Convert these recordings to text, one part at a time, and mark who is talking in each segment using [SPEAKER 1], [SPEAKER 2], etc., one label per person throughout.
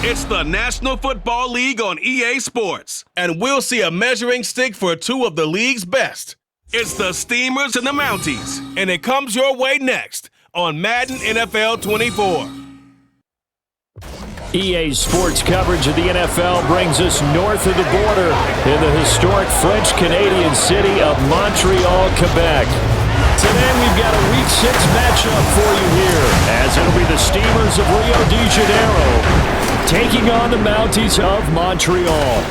[SPEAKER 1] It's the National Football League on EA Sports, and we'll see a measuring stick for two of the league's best. It's the Steamers and the Mounties, and it comes your way next on Madden NFL 24.
[SPEAKER 2] EA Sports coverage of the NFL brings us north of the border in the historic French-Canadian city of Montreal, Quebec. Today we've got a Week 6 matchup for you here, as it'll be the Steamers of Rio de Janeiro taking on the Mounties of Montreal.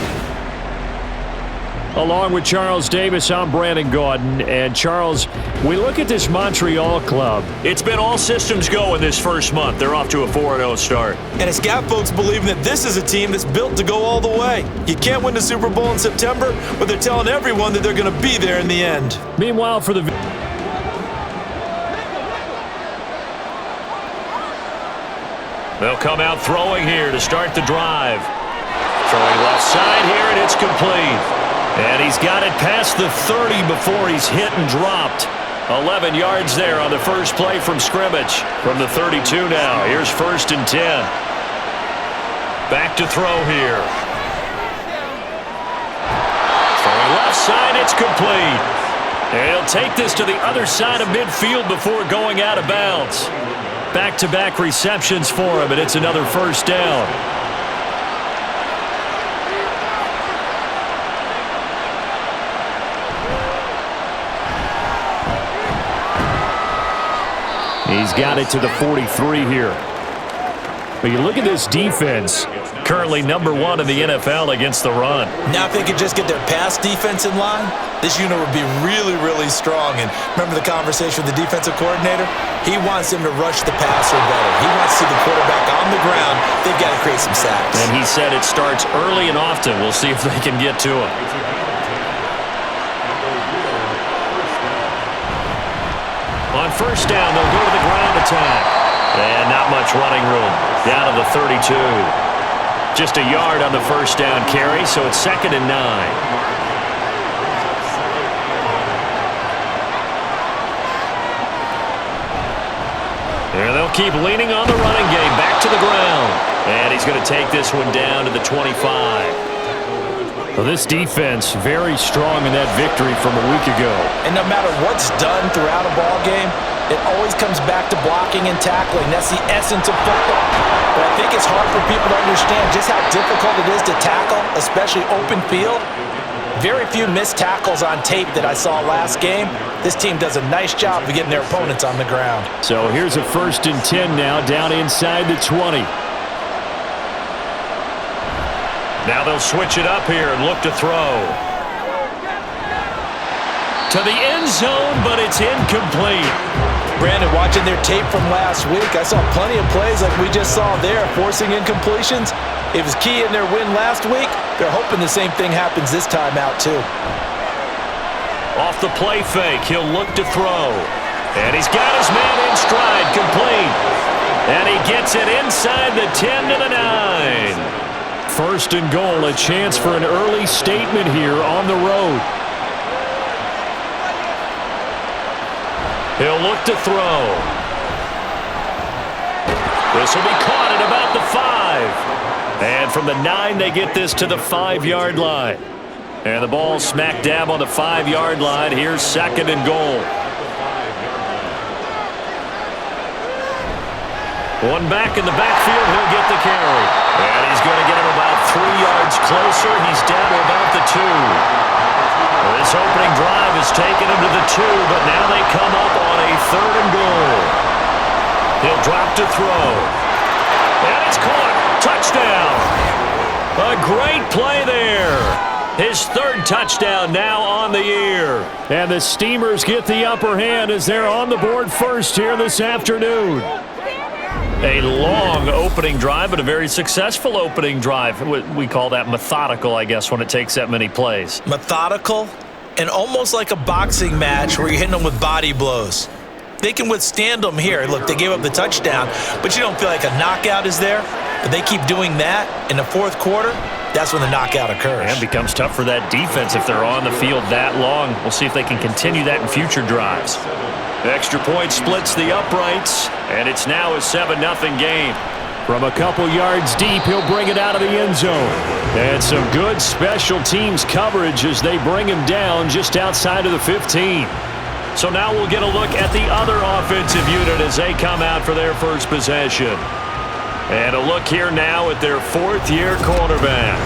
[SPEAKER 2] Along with Charles Davis, I'm Brandon Gaudin. And Charles, we look at this Montreal club.
[SPEAKER 3] It's been all systems go in this first month. They're off to a 4-0 start.
[SPEAKER 4] And it's got folks believing that this is a team that's built to go all the way. You can't win the Super Bowl in September, but they're telling everyone that they're going to be there in the end.
[SPEAKER 2] Meanwhile, for the...
[SPEAKER 3] They'll come out throwing here to start the drive. Throwing left side here, and it's complete. And he's got it past the 30 before he's hit and dropped. 11 yards there on the first play from scrimmage. From the 32 now. Here's 1st and 10. Back to throw here. Throwing left side, it's complete. And he'll take this to the other side of midfield before going out of bounds. Back-to-back receptions for him, and it's another first down. He's got it to the 43 here. But you look at this defense, currently number 1 in the NFL against the run.
[SPEAKER 4] Now if they could just get their pass defense in line, this unit would be really, really strong. And remember the conversation with the defensive coordinator? He wants them to rush the passer better. He wants to see the quarterback on the ground. They've got to create some sacks.
[SPEAKER 3] And he said it starts early and often. We'll see if they can get to him. On first down, they'll go to the ground attack. And not much running room. Down to the 32. Just a yard on the first down carry, so it's 2nd and 9. And they'll keep leaning on the running game. Back to the ground. And he's going to take this one down to the 25.
[SPEAKER 2] Well, this defense very strong in that victory from a week ago.
[SPEAKER 4] And no matter what's done throughout a ball game, it always comes back to blocking and tackling. That's the essence of football. But I think it's hard for people to understand just how difficult it is to tackle, especially open field. Very few missed tackles on tape that I saw last game. This team does a nice job of getting their opponents on the ground.
[SPEAKER 2] So here's a 1st and 10 now, down inside the 20.
[SPEAKER 3] Now they'll switch it up here and look to throw. To the end zone, but it's incomplete.
[SPEAKER 4] Brandon, watching their tape from last week, I saw plenty of plays like we just saw there, forcing incompletions. It was key in their win last week. They're hoping the same thing happens this time out, too.
[SPEAKER 3] Off the play fake, he'll look to throw. And he's got his man in stride, complete. And he gets it inside the 10 to the 9.
[SPEAKER 2] 1st and goal, a chance for an early statement here on the road.
[SPEAKER 3] He'll look to throw. This will be caught at about the 5. And from the 9, they get this to the 5-yard line. And the ball smack dab on the 5-yard line. Here's 2nd and goal. One back in the backfield, he'll get the carry. And he's going to get him about 3 yards closer. He's down to about the 2. This opening drive has taken him to the 2, but now they come up on a 3rd and goal. He'll drop to throw. And it's caught. Touchdown. A great play there. His 3rd touchdown now on the year.
[SPEAKER 2] And the Steamers get the upper hand as they're on the board first here this afternoon.
[SPEAKER 3] A long opening drive, but a very successful opening drive. We call that methodical, I guess, when it takes that many plays.
[SPEAKER 4] Methodical and almost like a boxing match where you're hitting them with body blows. They can withstand them here. Look, they gave up the touchdown, but you don't feel like a knockout is there. But they keep doing that in the 4th quarter. That's when the knockout occurs.
[SPEAKER 3] And it becomes tough for that defense if they're on the field that long. We'll see if they can continue that in future drives. The extra point splits the uprights, and it's now a 7-0 game.
[SPEAKER 2] From a couple yards deep, he'll bring it out of the end zone. And some good special teams coverage as they bring him down just outside of the 15. So now we'll get a look at the other offensive unit as they come out for their first possession. And a look here now at their fourth-year quarterback.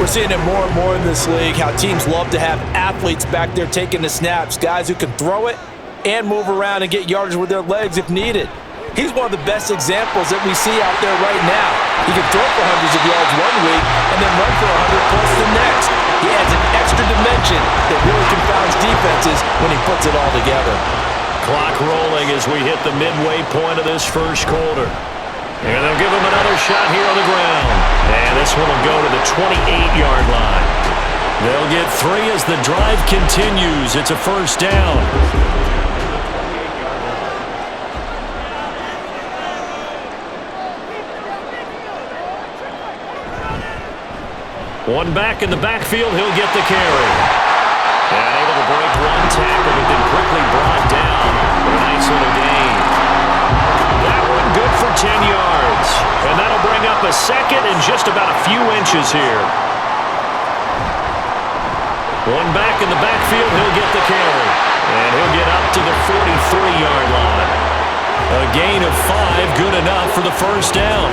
[SPEAKER 4] We're seeing it more and more in this league, how teams love to have athletes back there taking the snaps, guys who can throw it and move around and get yardage with their legs if needed. He's one of the best examples that we see out there right now. He can throw for hundreds of yards one week and then run for 100 plus the next. He adds an extra dimension that really confounds defenses when he puts it all together.
[SPEAKER 3] Clock rolling as we hit the midway point of this first quarter. And they'll give him another shot here on the ground. And this one will go to the 28-yard line. They'll get 3 as the drive continues. It's a first down. One back in the backfield, he'll get the carry. And able to break one tackle, but then quickly brought down. A nice little gain. That one good for 10 yards. And that'll bring up a second and just about a few inches here. One back in the backfield, he'll get the carry. And he'll get up to the 43-yard line. A gain of 5, good enough for the first down.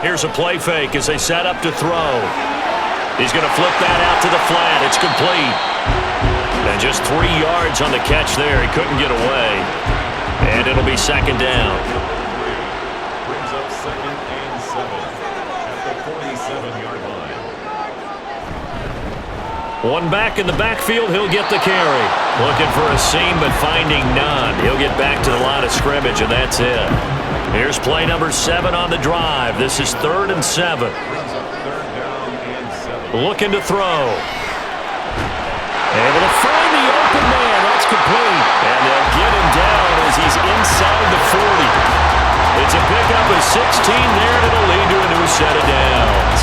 [SPEAKER 3] Here's a play fake as they set up to throw. He's going to flip that out to the flat. It's complete. And just 3 yards on the catch there. He couldn't get away. And it'll be second down.
[SPEAKER 5] Brings up 2nd and 7 at the 47-yard line.
[SPEAKER 3] One back in the backfield. He'll get the carry. Looking for a seam, but finding none. He'll get back to the line of scrimmage, and that's it. Here's play number 7 on the drive. This is 3rd and 7. Looking to throw. Able to find the open man. That's complete. And they'll get him down as he's inside the 40. It's a pickup of 16 there, and it'll lead to a new set of downs.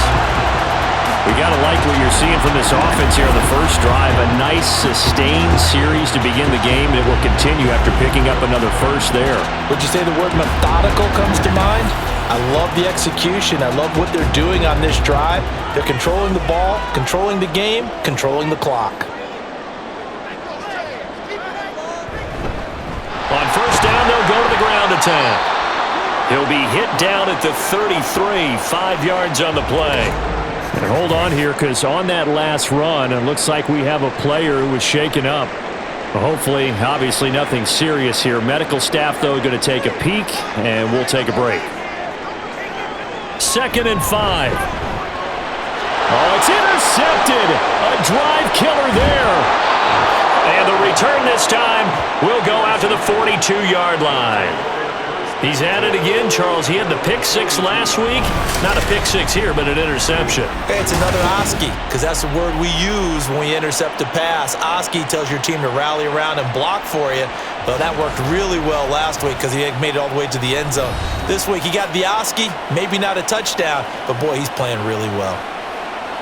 [SPEAKER 2] We got to like what you're seeing from this offense here on the first drive. A nice, sustained series to begin the game, and it will continue after picking up another first there.
[SPEAKER 4] Would you say the word methodical comes to mind? I love the execution. I love what they're doing on this drive. They're controlling the ball, controlling the game, controlling the clock.
[SPEAKER 3] On first down, they'll go to the ground attack. He'll be hit down at the 33, 5 yards on the play.
[SPEAKER 2] And hold on here, because on that last run, it looks like we have a player who was shaken up. Well, hopefully, obviously nothing serious here. Medical staff, though, going to take a peek, and we'll take a break.
[SPEAKER 3] 2nd and 5.
[SPEAKER 2] Oh, it's intercepted. A drive killer there.
[SPEAKER 3] And the return this time will go out to the 42-yard line. He's at it again, Charles. He had the pick 6 last week. Not a pick 6 here, but an interception.
[SPEAKER 4] Hey, it's another Oski, because that's the word we use when we intercept a pass. Oski tells your team to rally around and block for you. Well, that worked really well last week because he made it all the way to the end zone. This week, he got the Oski, maybe not a touchdown, but boy, he's playing really well.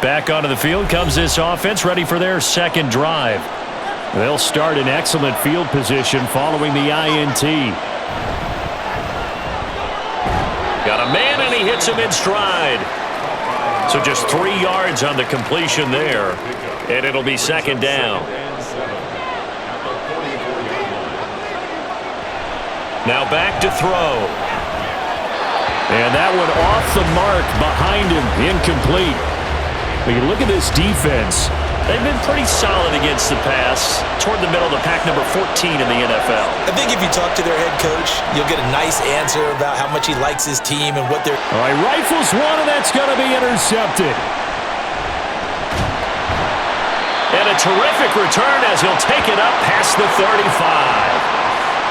[SPEAKER 3] Back onto the field comes this offense, ready for their second drive.
[SPEAKER 2] They'll start in excellent field position following the INT.
[SPEAKER 3] Got a man, and he hits him in stride. So just 3 yards on the completion there, and it'll be second down. Now back to throw.
[SPEAKER 2] And that one off the mark behind him, incomplete. But you look at this defense.
[SPEAKER 3] They've been pretty solid against the pass, toward the middle of the pack, number 14 in the NFL.
[SPEAKER 4] I think if you talk to their head coach, you'll get a nice answer about how much he likes his team and what they're...
[SPEAKER 2] All right, rifles one, and that's going to be intercepted.
[SPEAKER 3] And a terrific return as he'll take it up past the 35.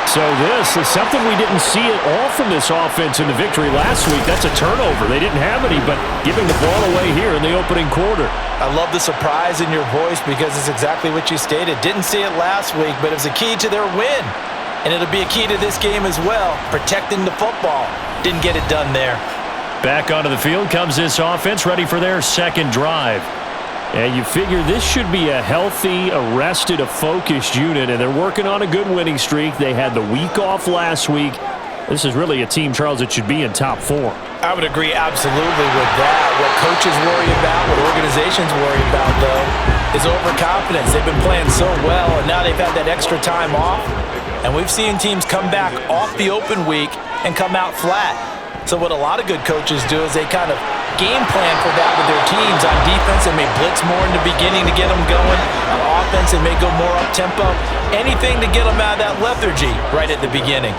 [SPEAKER 2] So this is something we didn't see at all from this offense in the victory last week. That's a turnover. They didn't have any, but giving the ball away here in the opening quarter.
[SPEAKER 4] I love the surprise in your voice because it's exactly what you stated. Didn't see it last week, but it was a key to their win. And it'll be a key to this game as well, protecting the football. Didn't get it done there.
[SPEAKER 3] Back onto the field comes this offense, ready for their second drive.
[SPEAKER 2] And you figure this should be a healthy, arrested, a focused unit, and they're working on a good winning streak. They had the week off last week. This is really a team, Charles, that should be in top form.
[SPEAKER 4] I would agree absolutely with that. What coaches worry about, what organizations worry about, though, is overconfidence. They've been playing so well, and now they've had that extra time off. And we've seen teams come back off the open week and come out flat. So what a lot of good coaches do is they kind of game plan for that with their teams. On defense, they may blitz more in the beginning to get them going. On offense, they may go more up-tempo. Anything to get them out of that lethargy right at the beginning.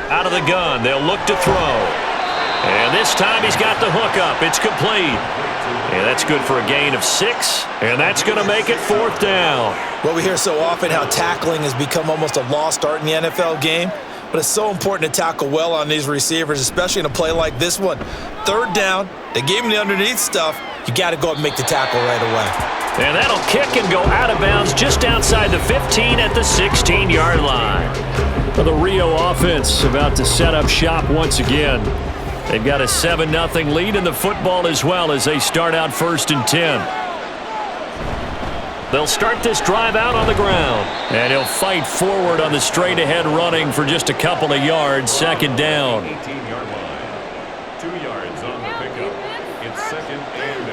[SPEAKER 3] Out of the gun, they'll look to throw. And this time he's got the hook up. It's complete. And that's good for a gain of 6. And that's going to make it 4th down.
[SPEAKER 4] Well, we hear so often how tackling has become almost a lost art in the NFL game. But it's so important to tackle well on these receivers, especially in a play like this one. 3rd down, they gave him the underneath stuff. You got to go up and make the tackle right away.
[SPEAKER 3] And that'll kick and go out of bounds just outside the 15 at the 16-yard line.
[SPEAKER 2] Well, the Rio offense about to set up shop once again. They've got a 7-0 lead in the football as well as they start out 1st and 10. They'll start this drive out on the ground. And he'll fight forward on the straight-ahead running for just a couple of yards. 2nd down.
[SPEAKER 5] 18-yard line. 2 yards on the pickup. It's 2nd and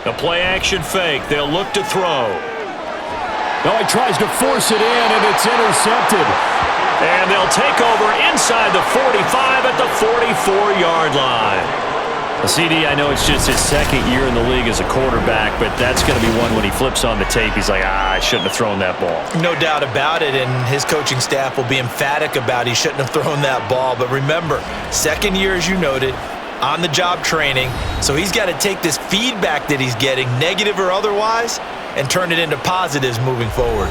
[SPEAKER 5] 8.
[SPEAKER 3] The play-action fake. They'll look to throw.
[SPEAKER 2] Oh, he tries to force it in, and it's intercepted.
[SPEAKER 3] And they'll take over inside the 45 at the 44-yard line.
[SPEAKER 2] CD, I know it's just his 2nd year in the league as a quarterback, but that's going to be one when he flips on the tape, he's like, I shouldn't have thrown that ball.
[SPEAKER 4] No doubt about it, and his coaching staff will be emphatic about he shouldn't have thrown that ball. But remember, 2nd year, as you noted, on-the-job training, so he's got to take this feedback that he's getting, negative or otherwise, and turn it into positives moving forward.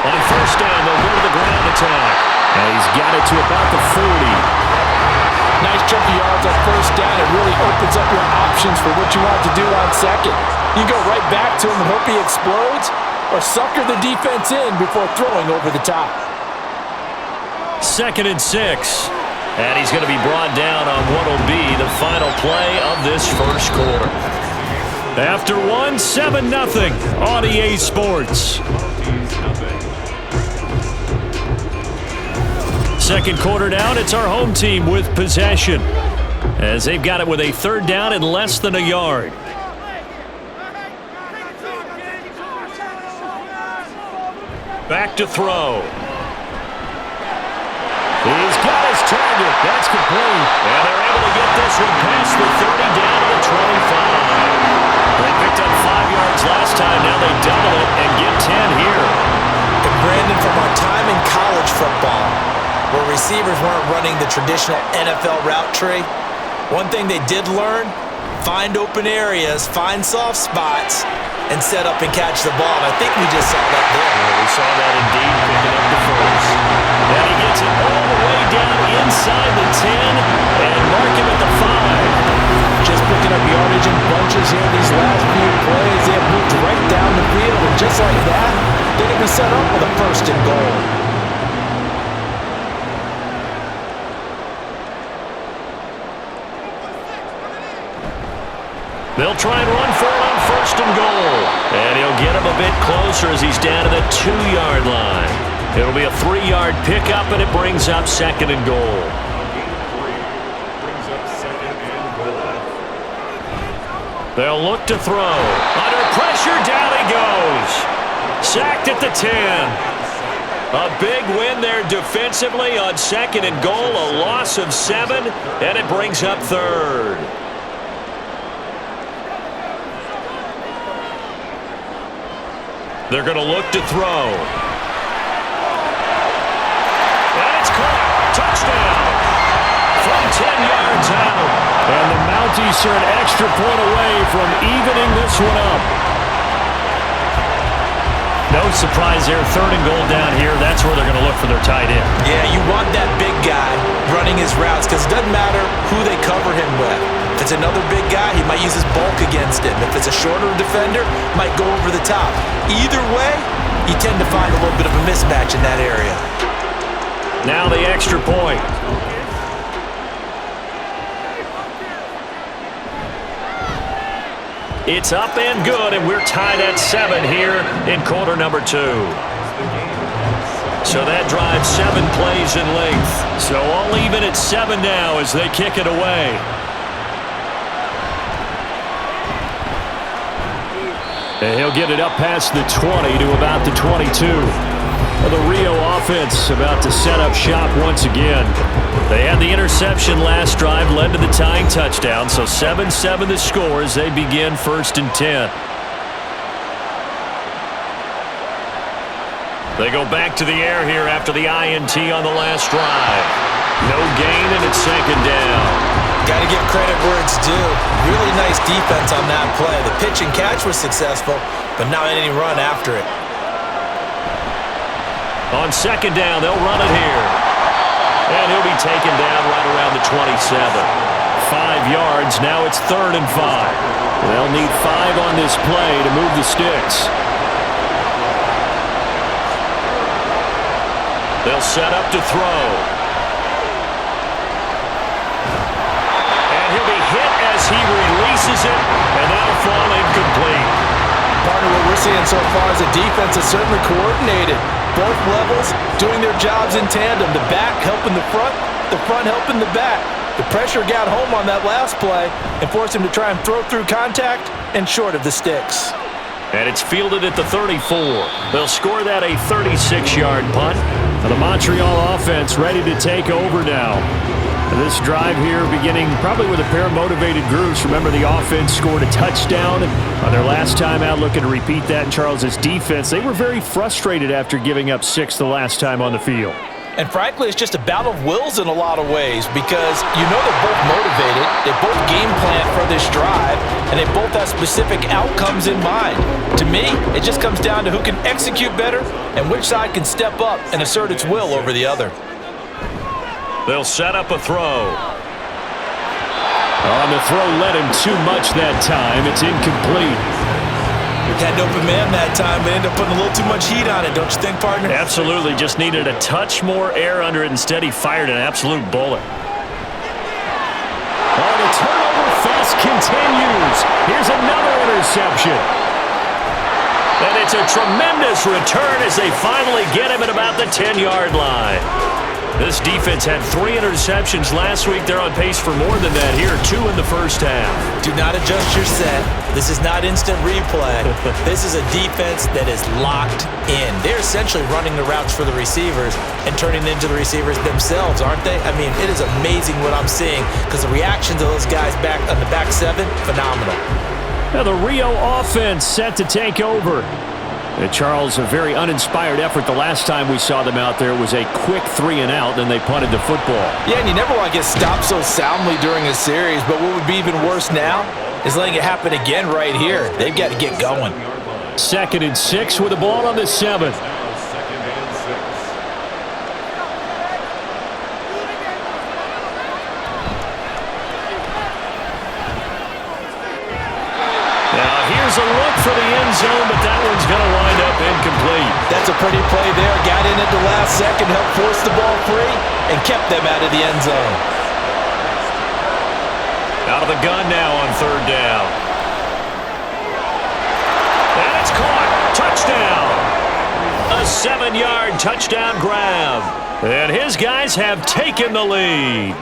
[SPEAKER 3] On 1st down, they'll go to the ground attack.
[SPEAKER 2] And he's got it to about the 40.
[SPEAKER 4] Nice chunk of yards on 1st down. It really opens up your options for what you want to do on 2nd. You go right back to him and hope he explodes, or sucker the defense in before throwing over the top.
[SPEAKER 3] 2nd and 6. And he's going to be brought down on what will be the final play of this 1st quarter.
[SPEAKER 2] After 7-0 on EA Sports. 2nd quarter down, it's our home team with possession, as they've got it with a 3rd down and less than a yard.
[SPEAKER 3] Back to throw.
[SPEAKER 2] He's got his target. That's complete.
[SPEAKER 3] And they're able to get this one past the 30 down to the 25. They picked up 5 yards last time. Now they double it and get 10 here.
[SPEAKER 4] And Brandon, from our time in college football, where receivers weren't running the traditional NFL route tree, one thing they did learn, find open areas, find soft spots, and set up and catch the ball. And I think we just saw that there.
[SPEAKER 3] Yeah, we saw that indeed, picking up the 1st. And he gets it all the way down inside the 10 and mark him at the 5.
[SPEAKER 4] Just picking up yardage in bunches here these last few plays. They have moved right down the field, and just like that, they're going to be set up with a 1st and goal.
[SPEAKER 3] They'll try and run for it on 1st and goal. And he'll get him a bit closer as he's down to the 2-yard line. It'll be a 3-yard pickup, and it brings up 2nd and goal.
[SPEAKER 5] Brings up 2nd and goal.
[SPEAKER 3] They'll look to throw. Under pressure, down he goes. Sacked at the 10. A big win there defensively on 2nd and goal. A loss of 7, and it brings up 3rd. They're going to look to throw. And it's caught. Touchdown. From 10 yards out.
[SPEAKER 2] And the Mounties are an extra point away from evening this one up.
[SPEAKER 3] No surprise there. 3rd and goal down here. That's where they're going to look for their tight end.
[SPEAKER 4] Yeah, you want that big guy running his routes because it doesn't matter who they cover him with. If it's another big guy, he might use his bulk against him. If it's a shorter defender, might go over the top. Either way, you tend to find a little bit of a mismatch in that area.
[SPEAKER 3] Now the extra point. It's up and good, and we're tied at 7 here in quarter number 2. So that drives 7 plays in length. So all even at 7 now as they kick it away.
[SPEAKER 2] And he'll get it up past the 20 to about the 22. Well, the Rio offense about to set up shop once again. They had the interception last drive, led to the tying touchdown, so 7-7 the score as they begin 1st and 10. They go back to the air here after the INT on the last drive. No gain, and it's 2nd down.
[SPEAKER 4] Got to give credit where it's due. Really nice defense on that play. The pitch and catch was successful, but not any run after it.
[SPEAKER 3] On 2nd down, they'll run it here. And he'll be taken down right around the 27.
[SPEAKER 2] 5 yards, now it's 3rd and 5. They'll need 5 on this play to move the sticks.
[SPEAKER 3] They'll set up to throw. And he'll be hit as he releases it, and that'll fall incomplete.
[SPEAKER 4] Partner, what we're seeing so far is the defense is certainly coordinated. Both levels doing their jobs in tandem. The back helping the front helping the back. The pressure got home on that last play and forced him to try and throw through contact and short of the sticks.
[SPEAKER 3] And it's fielded at the 34. They'll score that a 36-yard punt.
[SPEAKER 2] The Montreal offense ready to take over now. This drive here beginning probably with a pair of motivated groups. Remember, the offense scored a touchdown on their last time out, looking to repeat that in Charles's defense. They were very frustrated after giving up 6 the last time on the field.
[SPEAKER 4] And frankly, it's just a battle of wills in a lot of ways because you know they're both motivated, they both game plan for this drive, and they both have specific outcomes in mind. To me, it just comes down to who can execute better and which side can step up and assert its will over the other.
[SPEAKER 3] They'll set up a throw.
[SPEAKER 2] On the throw, led him too much that time. It's incomplete.
[SPEAKER 4] Had an open man that time, but ended up putting a little too much heat on it, don't you think, partner?
[SPEAKER 3] Absolutely. Just needed a touch more air under it. Instead, he fired an absolute bullet.
[SPEAKER 2] Oh, the turnover fest continues. Here's another interception.
[SPEAKER 3] And it's a tremendous return as they finally get him at about the 10-yard line. This defense had 3 interceptions last week. They're on pace for more than that here, 2 in the first half.
[SPEAKER 4] Do not adjust your set. This is not instant replay. This is a defense that is locked in. They're essentially running the routes for the receivers and turning it into the receivers themselves, aren't they? I mean, it is amazing what I'm seeing because the reactions of those guys back on the back 7, phenomenal.
[SPEAKER 2] Now the Rio offense set to take over. Charles, a very uninspired effort the last time we saw them out there. It was a quick 3 and out, then they punted the football.
[SPEAKER 4] Yeah, and you never want to get stopped so soundly during a series, but what would be even worse now is letting it happen again right here. They've got to get going.
[SPEAKER 2] 2nd and 6 with the ball on the 7.
[SPEAKER 3] Here's a look for the end zone, but that one's going to wind up incomplete.
[SPEAKER 4] That's a pretty play there. Got in at the last second, helped force the ball free, and kept them out of the end zone.
[SPEAKER 3] Out of the gun now on 3rd down. And it's caught. Touchdown. A 7-yard touchdown grab. And his guys have taken the lead.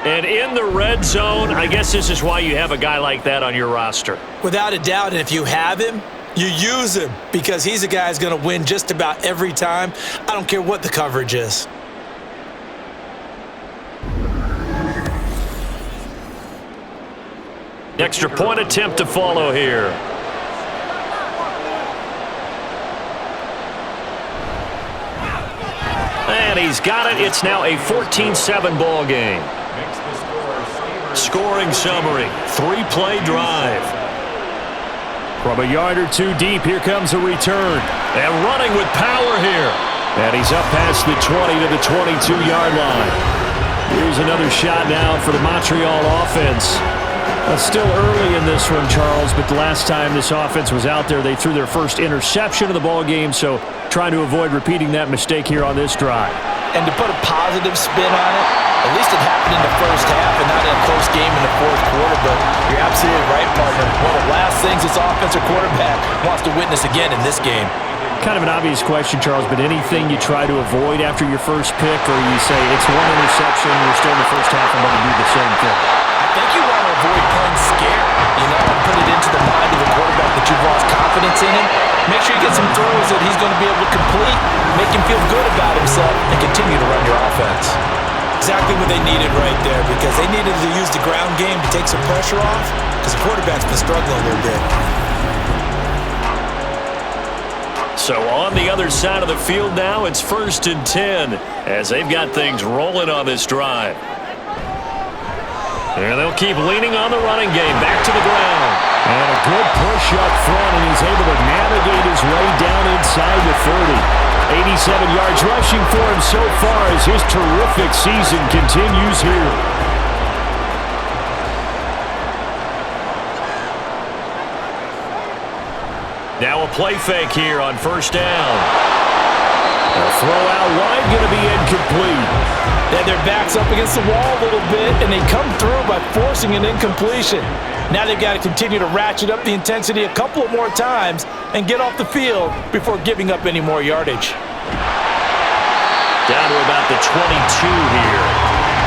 [SPEAKER 3] And in the red zone, I guess this is why you have a guy like that on your roster.
[SPEAKER 4] Without a doubt, and if you have him, you use him because he's a guy who's going to win just about every time. I don't care what the coverage is.
[SPEAKER 3] Extra point attempt to follow here. And he's got it. It's now a 14-7 ball game. Scoring summary, 3-play drive.
[SPEAKER 2] From a yard or 2 deep, here comes a return.
[SPEAKER 3] And running with power here.
[SPEAKER 2] And he's up past the 20 to the 22-yard line. Here's another shot now for the Montreal offense. It's still early in this one, Charles, but the last time this offense was out there, they threw their first interception of the ball game, so trying to avoid repeating that mistake here on this drive.
[SPEAKER 4] And to put a positive spin on it, at least it happened in the first half and not in a close game in the fourth quarter, but you're absolutely right, partner. One of the last things this offensive quarterback wants to witness again in this game.
[SPEAKER 2] Kind of an obvious question, Charles, but anything you try to avoid after your first pick, or you say it's one interception, we're still in the first half, I'm going to do the same thing?
[SPEAKER 4] I think you want to avoid playing scared, and put it into the mind of the quarterback that you've lost confidence in him. Make sure you get some throws that he's going to be able to complete, make him feel good about himself, and continue to run your offense. Exactly what they needed right there, because they needed to use the ground game to take some pressure off, because the quarterback's been struggling a little bit.
[SPEAKER 3] So on the other side of the field now, it's 1st and 10 as they've got things rolling on this drive. And they'll keep leaning on the running game. Back to the ground.
[SPEAKER 2] And a good push up front, and he's able to navigate his way down inside the 30. 87 yards rushing for him so far as his terrific season continues here.
[SPEAKER 3] Now a play fake here on 1st down.
[SPEAKER 2] A throw out wide going to be incomplete.
[SPEAKER 4] Then their back's up against the wall a little bit, and they come through by forcing an incompletion. Now they've got to continue to ratchet up the intensity a couple of more times and get off the field before giving up any more yardage.
[SPEAKER 3] Down to about the 22 here.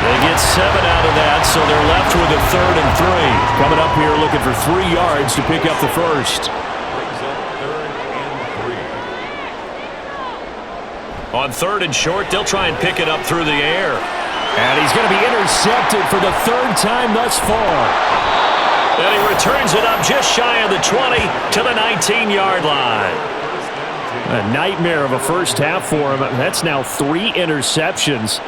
[SPEAKER 3] They get 7 out of that, so they're left with a 3rd and 3.
[SPEAKER 2] Coming up here looking for 3 yards to pick up the first.
[SPEAKER 5] Brings up 3rd and 3.
[SPEAKER 3] On 3rd and short, they'll try and pick it up through the air.
[SPEAKER 2] And he's going to be intercepted for the 3rd time thus far.
[SPEAKER 3] And he returns it up just shy of the 20 to the 19-yard line.
[SPEAKER 2] A nightmare of a first half for him. That's now 3 interceptions.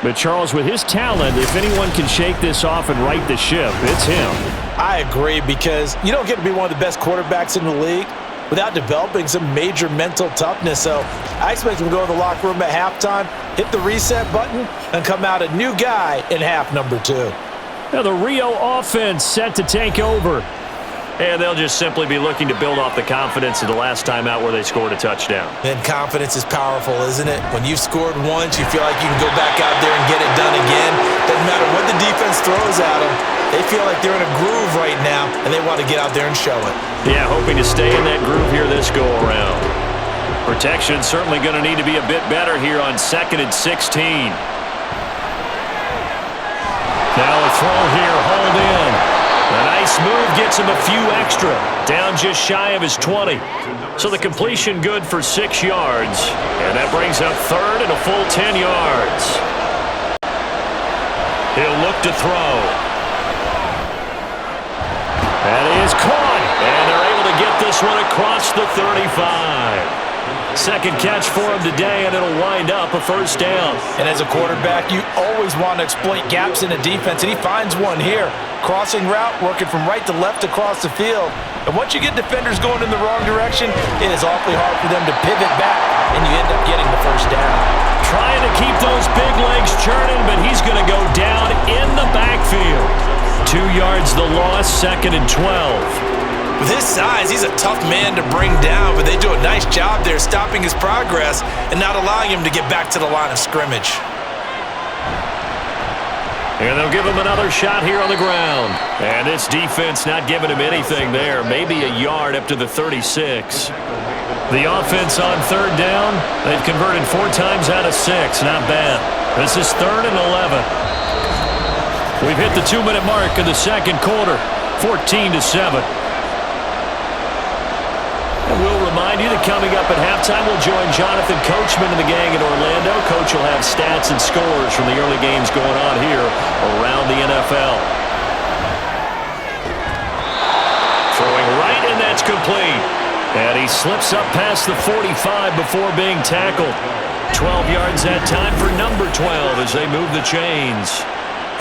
[SPEAKER 2] But Charles, with his talent, if anyone can shake this off and right the ship, it's him.
[SPEAKER 4] I agree, because you don't get to be one of the best quarterbacks in the league without developing some major mental toughness. So I expect him to go in the locker room at halftime, hit the reset button, and come out a new guy in half number 2.
[SPEAKER 2] Now the Rio offense set to take over.
[SPEAKER 3] And they'll just simply be looking to build off the confidence of the last time out where they scored a touchdown.
[SPEAKER 4] And confidence is powerful, isn't it? When you've scored once, you feel like you can go back out there and get it done again. Doesn't matter what the defense throws at them. They feel like they're in a groove right now, and they want to get out there and show it.
[SPEAKER 3] Yeah, hoping to stay in that groove here this go-around. Protection certainly going to need to be a bit better here on 2nd and 16. Now a throw here, hold in. A nice move gets him a few extra. Down just shy of his 20. So the completion good for 6 yards. And that brings up 3rd and a full 10 yards. He'll look to throw. And he is caught. And they're able to get this one across the 35. Second catch for him today, and it'll wind up a 1st down.
[SPEAKER 4] And as a quarterback, you always want to exploit gaps in a defense, and he finds one here. Crossing route, working from right to left across the field. And once you get defenders going in the wrong direction, it is awfully hard for them to pivot back, and you end up getting the 1st down.
[SPEAKER 3] Trying to keep those big legs churning, but he's going to go down in the backfield. 2 yards the loss, 2nd and 12.
[SPEAKER 4] With his size, he's a tough man to bring down, but they do a nice job there stopping his progress and not allowing him to get back to the line of scrimmage.
[SPEAKER 3] And they'll give him another shot here on the ground. And this defense not giving him anything there. Maybe a yard up to the 36. The offense on 3rd down, they've converted 4 times out of 6. Not bad. This is 3rd and 11. We've hit the 2-minute mark of the 2nd quarter. 14-7. And we'll remind you that coming up at halftime, we'll join Jonathan Coachman and the gang in Orlando. Coach will have stats and scores from the early games going on here around the NFL. Throwing right, and that's complete. And he slips up past the 45 before being tackled. 12 yards that time for number 12 as they move the chains.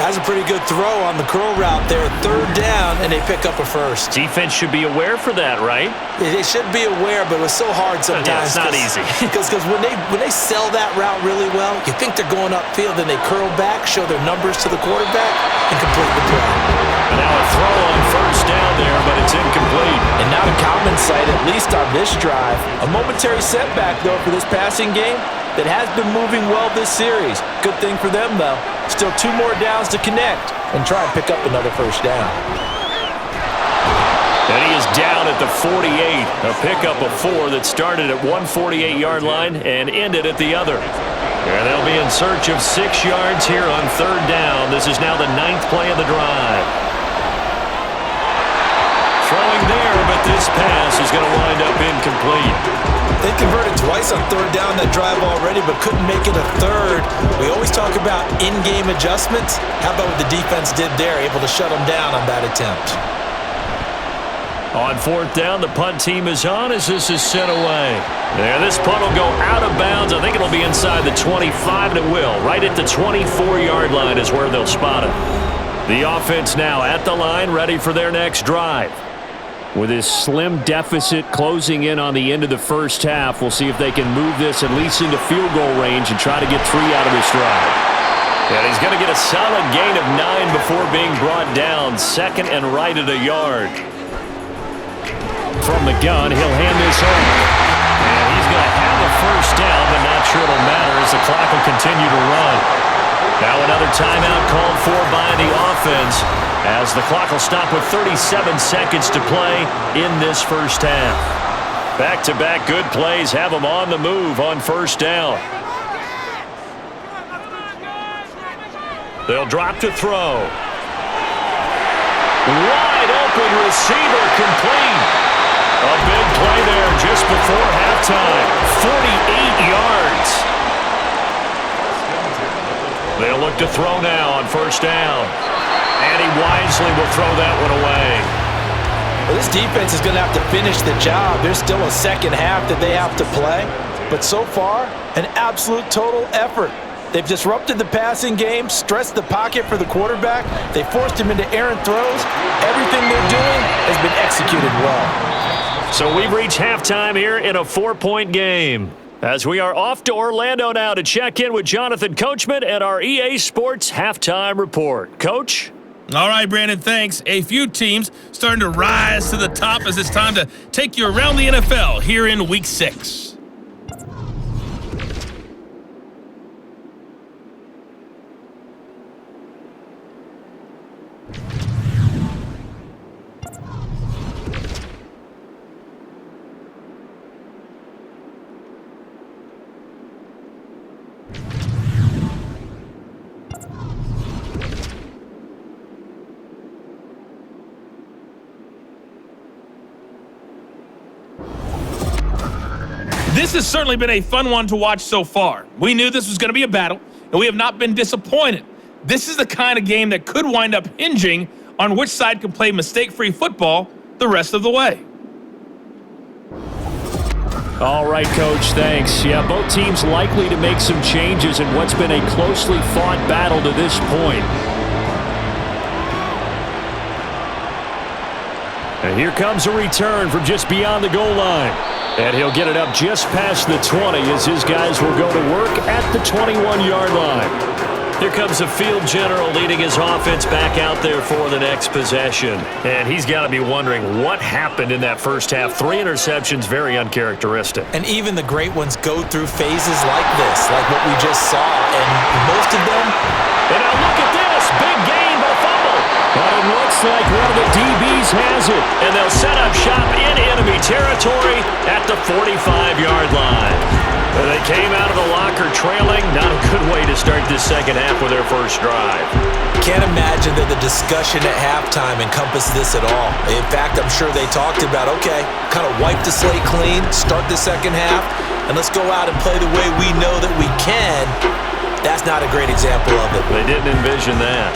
[SPEAKER 4] Has a pretty good throw on the curl route there. 3rd down, and they pick up a first.
[SPEAKER 3] Defense should be aware for that, right?
[SPEAKER 4] They should be aware, but it was so hard sometimes.
[SPEAKER 3] Yeah, it's not easy.
[SPEAKER 4] Because when they sell that route really well, you think they're going upfield, and they curl back, show their numbers to the quarterback, and complete the play.
[SPEAKER 3] Now a throw on 1st down there, but it's incomplete.
[SPEAKER 4] And not a common sight, at least on this drive. A momentary setback, though, for this passing game that has been moving well this series. Good thing for them, though. Still 2 more downs to connect and try and pick up another 1st down.
[SPEAKER 3] And he is down at the 48. A pickup of 4 that started at 148-yard line and ended at the other. And they'll be in search of 6 yards here on 3rd down. This is now the 9th play of the drive. Throwing there, but this pass is going to wind up incomplete.
[SPEAKER 4] They converted twice on 3rd down that drive already, but couldn't make it a 3rd. We always talk about in-game adjustments. How about what the defense did there, able to shut them down on that attempt?
[SPEAKER 3] On 4th down, the punt team is on as this is sent away. There, this punt will go out of bounds. I think it'll be inside the 25, and it will. Right at the 24-yard line is where they'll spot it. The offense now at the line, ready for their next drive. With his slim deficit closing in on the end of the 1st half, we'll see if they can move this at least into field goal range and try to get 3 out of this drive. And he's going to get a solid gain of 9 before being brought down. 2nd and right at a yard. From the gun, he'll hand this off. And he's going to have a 1st down, but not sure it'll matter as the clock will continue to run. Now another timeout called for by the offense, as the clock will stop with 37 seconds to play in this 1st half. Back-to-back good plays have them on the move on 1st down. They'll drop to throw. Wide open receiver complete. A big play there just before halftime. 48 yards. They'll look to throw now on 1st down. And he wisely will throw that one away.
[SPEAKER 4] Well, this defense is going to have to finish the job. There's still a 2nd half that they have to play. But so far, an absolute total effort. They've disrupted the passing game, stressed the pocket for the quarterback. They forced him into errant throws. Everything they're doing has been executed well.
[SPEAKER 3] So we've reached halftime here in a 4-point game. As we are off to Orlando now to check in with Jonathan Coachman at our EA Sports Halftime Report. Coach?
[SPEAKER 6] All right, Brandon, thanks. A few teams starting to rise to the top as it's time to take you around the NFL here in Week 6. This has certainly been a fun one to watch so far. We knew this was going to be a battle, and we have not been disappointed. This is the kind of game that could wind up hinging on which side can play mistake-free football the rest of the way.
[SPEAKER 2] All right, Coach, thanks. Yeah, both teams likely to make some changes in what's been a closely fought battle to this point. And here comes a return from just beyond the goal line. And he'll get it up just past the 20 as his guys will go to work at the 21-yard line.
[SPEAKER 3] Here comes the field general leading his offense back out there for the next possession. And he's got to be wondering what happened in that 1st half. 3 interceptions, very uncharacteristic.
[SPEAKER 4] And even the great ones go through phases like this, like what we just saw. And most of them...
[SPEAKER 3] And now look at this. Big gain, but a fumble.
[SPEAKER 2] But it looks like one of the DBs has it.
[SPEAKER 3] And they'll set up shop in enemy territory at the 45-yard line. They came out of the locker trailing. Not a good way to start this 2nd half with their first drive.
[SPEAKER 4] Can't imagine that the discussion at halftime encompassed this at all. In fact, I'm sure they talked about, okay, kind of wipe the slate clean, start the 2nd half, and let's go out and play the way we know that we can. That's not a great example of it.
[SPEAKER 3] They didn't envision that.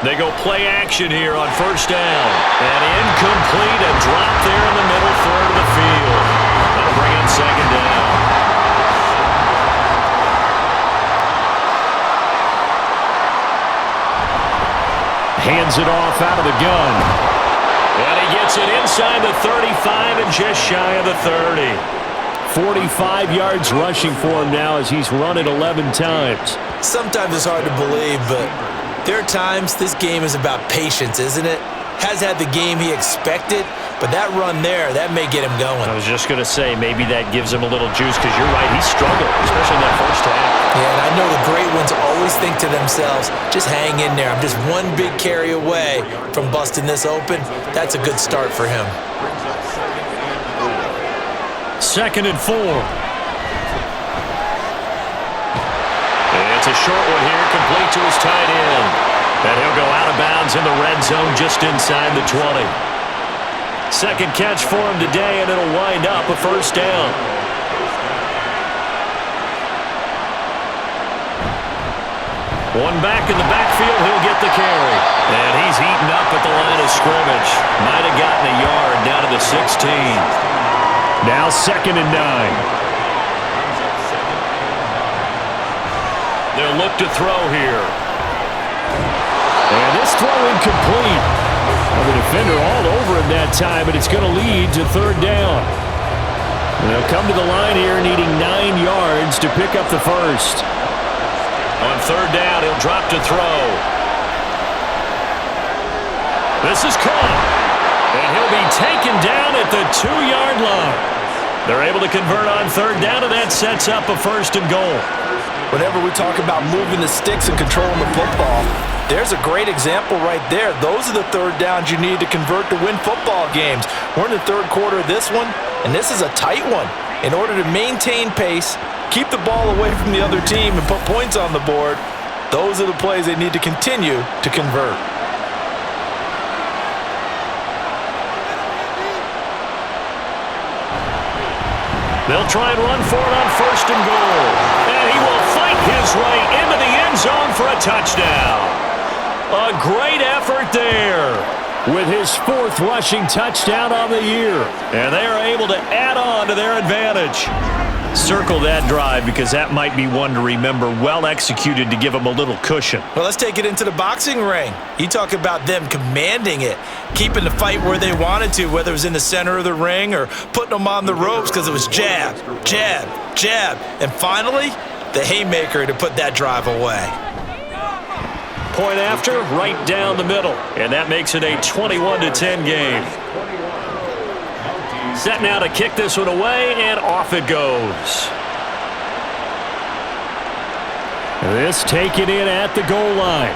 [SPEAKER 3] They go play action here on 1st down. And incomplete, a drop there in the middle third of the field. That'll bring in second down.
[SPEAKER 2] Hands it off out of the gun.
[SPEAKER 3] And he gets it inside the 35 and just shy of the 30.
[SPEAKER 2] 45 yards rushing for him now as he's run it 11 times.
[SPEAKER 4] Sometimes it's hard to believe, but there are times this game is about patience, isn't it? Has had the game he expected, but that run there, that may get him going.
[SPEAKER 3] I was just going to say, maybe that gives him a little juice because you're right, he struggled, especially in that first half.
[SPEAKER 4] Yeah, and I know the great ones always think to themselves, just hang in there. I'm just one big carry away from busting this open. That's a good start for him.
[SPEAKER 2] Second and 4.
[SPEAKER 3] It's a short one here, complete to his tight end. And he'll go out of bounds in the red zone just inside the 20. Second catch for him today, and it'll wind up a first down. One back in the backfield, he'll get the carry. And he's eaten up at the line of scrimmage. Might have gotten a yard down to the 16.
[SPEAKER 2] Now second and 9.
[SPEAKER 3] They'll look to throw here.
[SPEAKER 2] And this throw incomplete. Well, the defender all over him that time, but it's going to lead to third down. And they'll come to the line here needing 9 yards to pick up the first.
[SPEAKER 3] On third down, he'll drop to throw. This is caught. And he'll be taken down at the 2-yard line. They're able to convert on third down, and that sets up a first and goal.
[SPEAKER 4] Whenever we talk about moving the sticks and controlling the football, there's a great example right there. Those are the third downs you need to convert to win football games. We're in the third quarter of this one, and this is a tight one. In order to maintain pace, keep the ball away from the other team, and put points on the board, those are the plays they need to continue to convert.
[SPEAKER 3] They'll try and run for it on first and goal. And he will fight his way into the end zone for a touchdown. A great effort there.
[SPEAKER 2] With his 4th rushing touchdown on the year.
[SPEAKER 3] And they are able to add on to their advantage. Circle that drive because that might be one to remember. Well executed to give them a little cushion.
[SPEAKER 4] Well, let's take it into the boxing ring. You talk about them commanding it, keeping the fight where they wanted to, whether it was in the center of the ring or putting them on the ropes because it was jab, jab, jab. And finally, the haymaker to put that drive away.
[SPEAKER 3] Point after, right down the middle. And that makes it a 21-10 game. Set now to kick this one away, and off it goes.
[SPEAKER 2] This taken in at the goal line.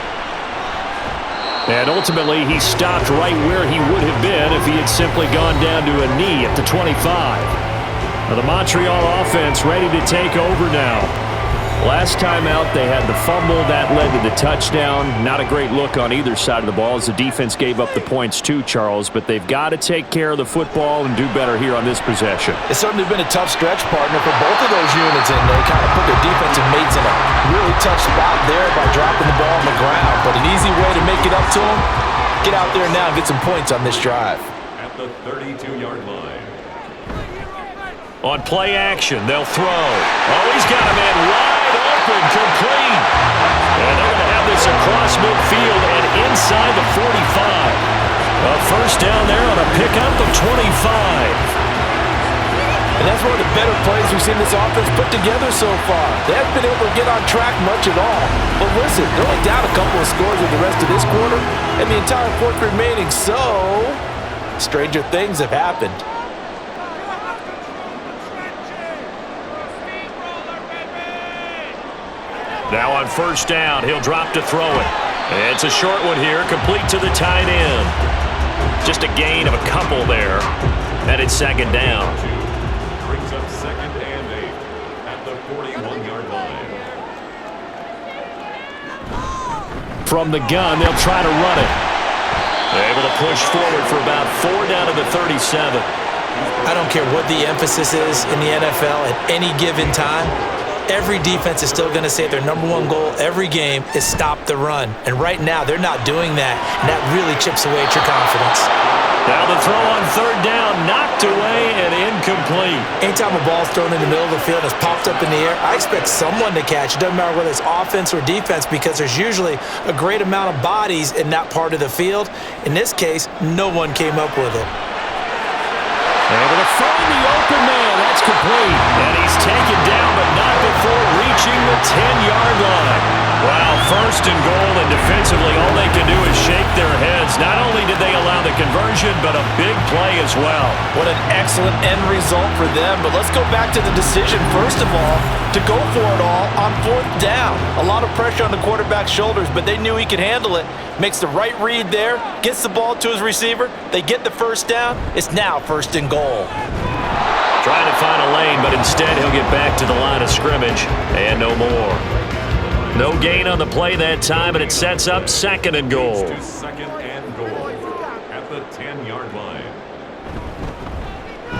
[SPEAKER 2] And ultimately, he stopped right where he would have been if he had simply gone down to a knee at the 25. Now the Montreal offense ready to take over now. Last time out, they had the fumble. That led to the touchdown. Not a great look on either side of the ball as the defense gave up the points too, Charles. But they've got to take care of the football and do better here on this possession.
[SPEAKER 4] It's certainly been a tough stretch, partner, for both of those units, and they kind of put their defensive mates in a really tough spot there by dropping the ball on the ground. But an easy way to make it up to them, get out there now and get some points on this drive.
[SPEAKER 5] At the 32-yard line.
[SPEAKER 3] On play action, they'll throw. Oh, he's got a man wide open, complete. And they're going to have this across midfield and inside the 45. A first down there on a pickup of 25.
[SPEAKER 4] And that's one of the better plays we've seen this offense put together so far. They haven't been able to get on track much at all. But listen, they're only down a couple of scores with the rest of this quarter and the entire fourth remaining, so stranger things have happened.
[SPEAKER 3] Now on first down, he'll drop to throw it. It's a short one here, complete to the tight end. Just a gain of a couple there. Headed second down.
[SPEAKER 5] Brings up second and 8 at the 41-yard line.
[SPEAKER 2] From the gun, they'll try to run it.
[SPEAKER 3] They're able to push forward for about 4 down to the 37.
[SPEAKER 4] I don't care what the emphasis is in the NFL at any given time. Every defense is still going to say their number one goal every game is stop the run. And right now, they're not doing that, and that really chips away at your confidence.
[SPEAKER 3] Now the throw on third down, knocked away and incomplete.
[SPEAKER 4] Anytime a ball's thrown in the middle of the field and it's popped up in the air, I expect someone to catch. It doesn't matter whether it's offense or defense because there's usually a great amount of bodies in that part of the field. In this case, no one came up with it.
[SPEAKER 2] Able to find the open man. That's complete.
[SPEAKER 3] And he's taken down, but not before reaching the 10-yard line. Wow, first and goal, and defensively all they can do is shake their heads. Not only did they allow the conversion, but a big play as well.
[SPEAKER 4] What an excellent end result for them. But let's go back to the decision, first of all, to go for it all on fourth down. A lot of pressure on the quarterback's shoulders, but they knew he could handle it. Makes the right read there, gets the ball to his receiver. They get the first down. It's now first and goal.
[SPEAKER 3] Trying to find a lane, but instead he'll get back to the line of scrimmage and no more. No gain on the play that time, and it sets up second and goal.
[SPEAKER 5] Second and goal at the 10-yard line.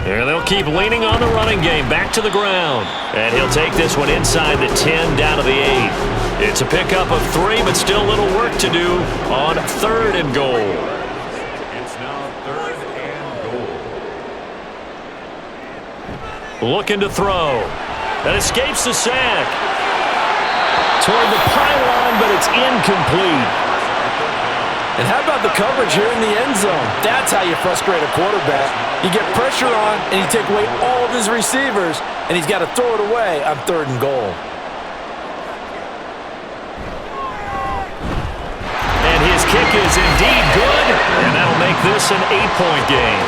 [SPEAKER 3] And they'll keep leaning on the running game, back to the ground. And he'll take this one inside the 10, down to the 8. It's a pickup of 3, but still a little work to do on third and goal.
[SPEAKER 5] It's now third and goal.
[SPEAKER 3] Looking to throw. That escapes the sack.
[SPEAKER 2] Toward the pylon, but it's incomplete.
[SPEAKER 4] And how about the coverage here in the end zone? That's how you frustrate a quarterback. You get pressure on, and you take away all of his receivers, and he's got to throw it away on third and goal.
[SPEAKER 3] And his kick is indeed good, and that'll make this an 8-point game.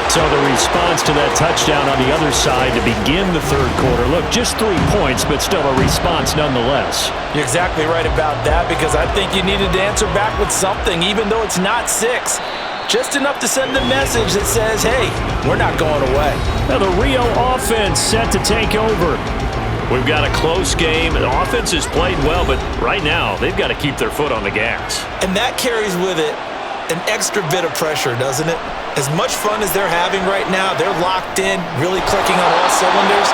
[SPEAKER 2] So the response to that touchdown on the other side to begin the third quarter. Look, just 3 points, but still a response nonetheless.
[SPEAKER 4] You're exactly right about that because I think you needed to answer back with something, even though it's not 6. Just enough to send a message that says, hey, we're not going away.
[SPEAKER 2] Now the Rio offense set to take over.
[SPEAKER 3] We've got a close game. The offense has played well, but right now they've got to keep their foot on the gas.
[SPEAKER 4] And that carries with it an extra bit of pressure, doesn't it? As much fun as they're having right now, they're locked in, really clicking on all cylinders.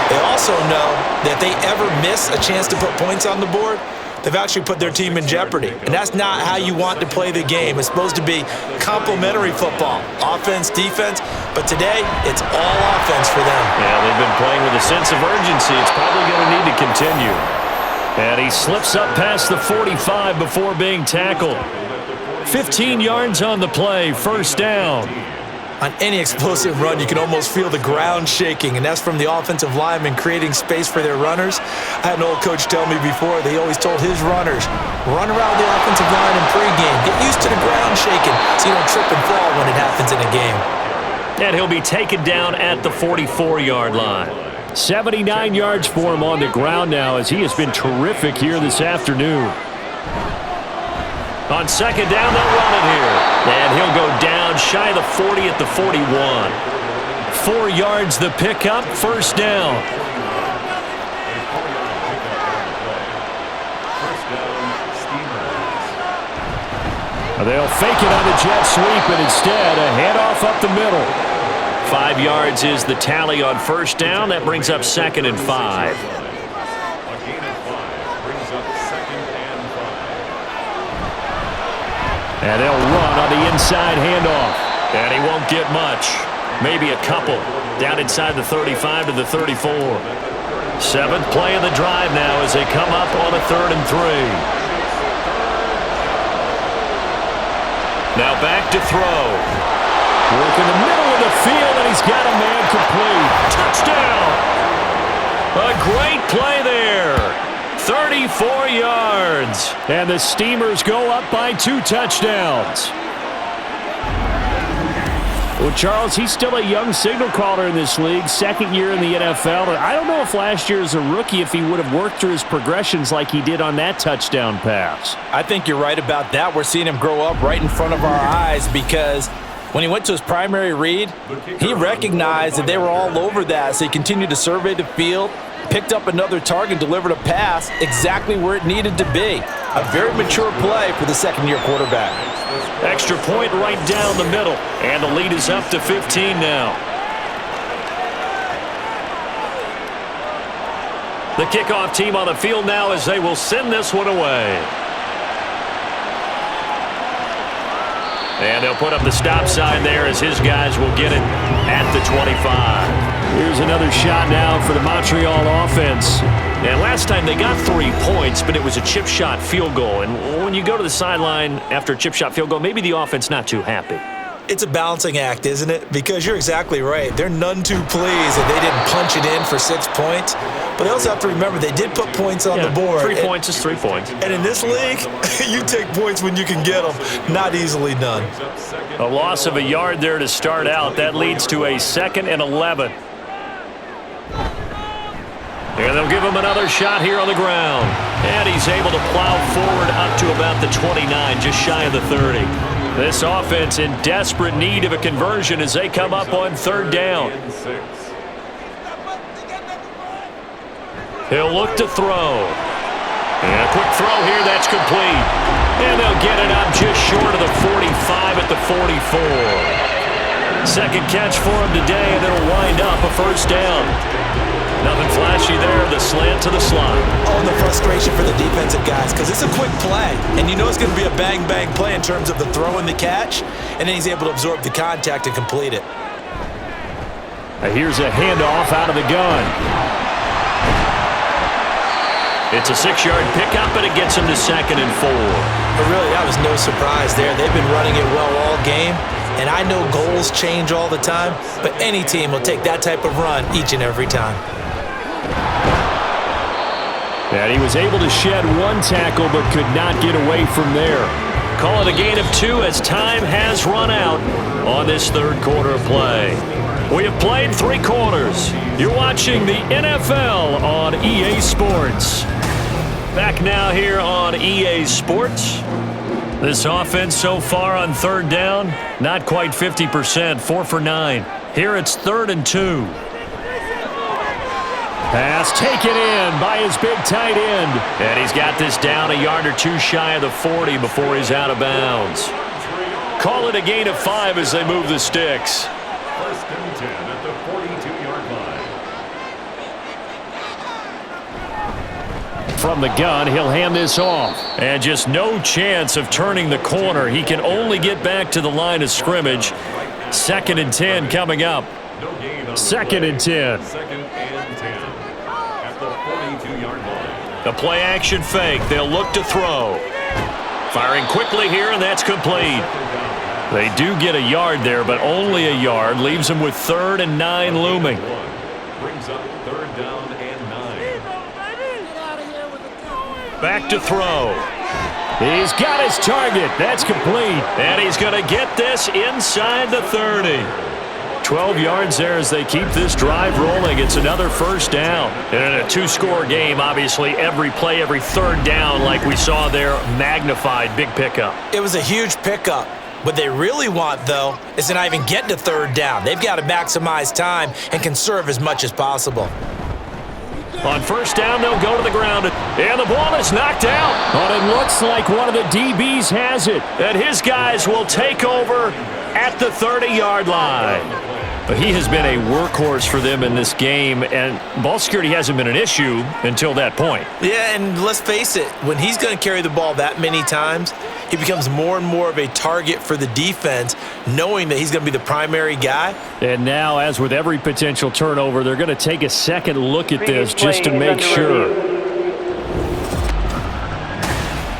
[SPEAKER 4] They also know that if they ever miss a chance to put points on the board, they've actually put their team in jeopardy. And that's not how you want to play the game. It's supposed to be complementary football, offense, defense, but today it's all offense for them.
[SPEAKER 3] Yeah, they've been playing with a sense of urgency. It's probably going to need to continue. And he slips up past the 45 before being tackled. 15 yards on the play, first down.
[SPEAKER 4] On any explosive run, you can almost feel the ground shaking, and that's from the offensive linemen creating space for their runners. I had an old coach tell me before, they always told his runners, run around the offensive line in pregame. Get used to the ground shaking so you don't trip and fall when it happens in a game.
[SPEAKER 3] And he'll be taken down at the 44-yard line.
[SPEAKER 2] 79 yards for him on the ground now as he has been terrific here this afternoon.
[SPEAKER 3] On second down, they'll run it here. And he'll go down shy of the 40 at the 41. 4 yards the pickup, first down.
[SPEAKER 2] They'll fake it on the jet sweep, and instead a handoff up the middle.
[SPEAKER 3] 5 yards is the tally on first down. That brings up second and 5.
[SPEAKER 2] And they'll run on the inside handoff.
[SPEAKER 3] And he won't get much. Maybe a couple. Down inside the 35 to the 34. 7th play of the drive now as they come up on a 3rd and 3. Now back to throw.
[SPEAKER 2] Work in the middle of the field, and he's got a man complete.
[SPEAKER 3] Touchdown! A great play there. 34 yards.
[SPEAKER 2] And the Steamers go up by 2 touchdowns. Well, Charles, he's still a young signal caller in this league, second year in the NFL. But I don't know if last year as a rookie, if he would have worked through his progressions like he did on that touchdown pass.
[SPEAKER 4] I think you're right about that. We're seeing him grow up right in front of our eyes because when he went to his primary read, he recognized that they were all over that. So he continued to survey the field, picked up another target, delivered a pass exactly where it needed to be. A very mature play for the second-year quarterback.
[SPEAKER 3] Extra point right down the middle. And the lead is up to 15 now. The kickoff team on the field now as they will send this one away. And they'll put up the stop sign there as his guys will get it at the 25.
[SPEAKER 2] Here's another shot now for the Montreal offense.
[SPEAKER 3] And last time they got 3 points, but it was a chip shot field goal. And when you go to the sideline after a chip shot field goal, maybe the offense not too happy.
[SPEAKER 4] It's a balancing act, isn't it? Because you're exactly right. They're none too pleased that they didn't punch it in for 6 points. But they also have to remember they did put points on the board.
[SPEAKER 3] 3 points is 3 points.
[SPEAKER 4] And in this league, you take points when you can get them. Not easily done.
[SPEAKER 3] A loss of a yard there to start out. That leads to a 2nd and 11. And they'll give him another shot here on the ground. And he's able to plow forward up to about the 29, just shy of the 30. This offense in desperate need of a conversion as they come up on 3rd down. He'll look to throw. And a quick throw here, that's complete. And they'll get it up just short of the 45 at the 44. Second catch for him today, and it'll wind up a 1st down. Nothing flashy there, the slant to the slot.
[SPEAKER 4] Oh, and the frustration for the defensive guys, because it's a quick play, and you know it's going to be a bang-bang play in terms of the throw and the catch, and then he's able to absorb the contact and complete it.
[SPEAKER 2] Here's a handoff out of the gun.
[SPEAKER 3] It's a 6-yard pickup, and it gets him to 2nd and 4.
[SPEAKER 4] But really, that was no surprise there. They've been running it well all game, and I know goals change all the time, but any team will take that type of run each and every time.
[SPEAKER 2] And he was able to shed 1 tackle but could not get away from there.
[SPEAKER 3] Call it a gain of 2 as time has run out on this 3rd quarter of play. We have played 3 quarters. You're watching the NFL on EA Sports. Back now here on EA Sports. This offense so far on 3rd down, not quite 50%, 4 for 9. Here it's 3rd and 2.
[SPEAKER 2] Pass taken in by his big tight end.
[SPEAKER 3] And he's got this down a yard or 2 shy of the 40 before he's out of bounds. Call it a gain of 5 as they move the sticks.
[SPEAKER 5] 1st and 10 at the 42-yard line.
[SPEAKER 2] From the gun, he'll hand this off.
[SPEAKER 3] And just no chance of turning the corner. He can only get back to the line of scrimmage. 2nd and 10 coming up.
[SPEAKER 5] No gain on
[SPEAKER 2] 2nd and 10.
[SPEAKER 5] 2nd and 10 at the 42-yard line.
[SPEAKER 3] The play action fake. They'll look to throw. Firing quickly here, and that's complete. They do get a yard there, but only a yard. Leaves them with 3rd and 9 looming.
[SPEAKER 5] Brings up 3rd down and 9.
[SPEAKER 3] Back to throw.
[SPEAKER 2] He's got his target. That's complete.
[SPEAKER 3] And he's going to get this inside the 30. 12 yards there as they keep this drive rolling. It's another 1st down. And in a 2-score game, obviously, every play, every 3rd down, like we saw there, magnified, big pickup.
[SPEAKER 4] It was a huge pickup. What they really want, though, is to not even get to 3rd down. They've got to maximize time and conserve as much as possible.
[SPEAKER 3] On 1st down, they'll go to the ground. And the ball is knocked out.
[SPEAKER 2] But it looks like one of the DBs has it.
[SPEAKER 3] And his guys will take over at the 30-yard line. But he has been a workhorse for them in this game, and ball security hasn't been an issue until that point.
[SPEAKER 4] Yeah, and let's face it, when he's going to carry the ball that many times, he becomes more and more of a target for the defense, knowing that he's going to be the primary guy.
[SPEAKER 2] And now, as with every potential turnover, they're going to take a second look at this just to make sure.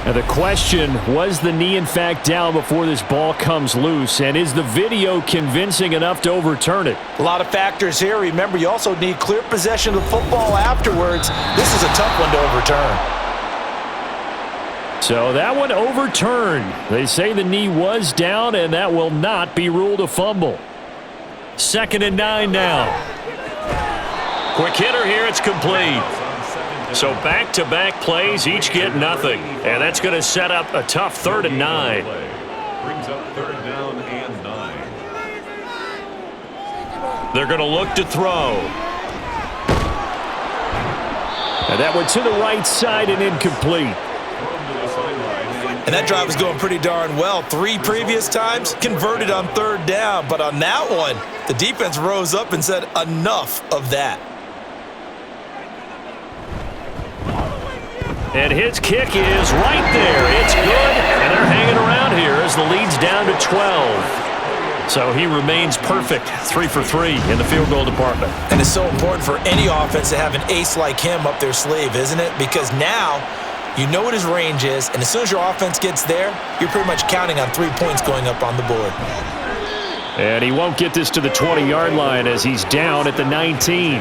[SPEAKER 2] Now the question, was the knee in fact down before this ball comes loose? And is the video convincing enough to overturn it?
[SPEAKER 4] A lot of factors here. Remember, you also need clear possession of the football afterwards. This is a tough one to overturn.
[SPEAKER 2] So that one overturned. They say the knee was down, and that will not be ruled a fumble.
[SPEAKER 3] 2nd and 9 now. Quick hitter here, it's complete. So back-to-back plays, each get nothing. And that's going to set up a tough 3rd and 9.
[SPEAKER 5] Brings up 3rd down and 9.
[SPEAKER 3] They're going to look to throw.
[SPEAKER 2] And that went to the right side and incomplete.
[SPEAKER 4] And that drive was going pretty darn well. 3 previous times, converted on 3rd down. But on that one, the defense rose up and said, enough of that.
[SPEAKER 3] And his kick is right there. It's good, and they're hanging around ground here as the lead's down to 12. So he remains perfect, 3 for 3 in the field goal department.
[SPEAKER 4] And it's so important for any offense to have an ace like him up their sleeve, isn't it? Because now you know what his range is, and as soon as your offense gets there, you're pretty much counting on 3 points going up on the board.
[SPEAKER 2] And he won't get this to the 20-yard line as he's down at the 19.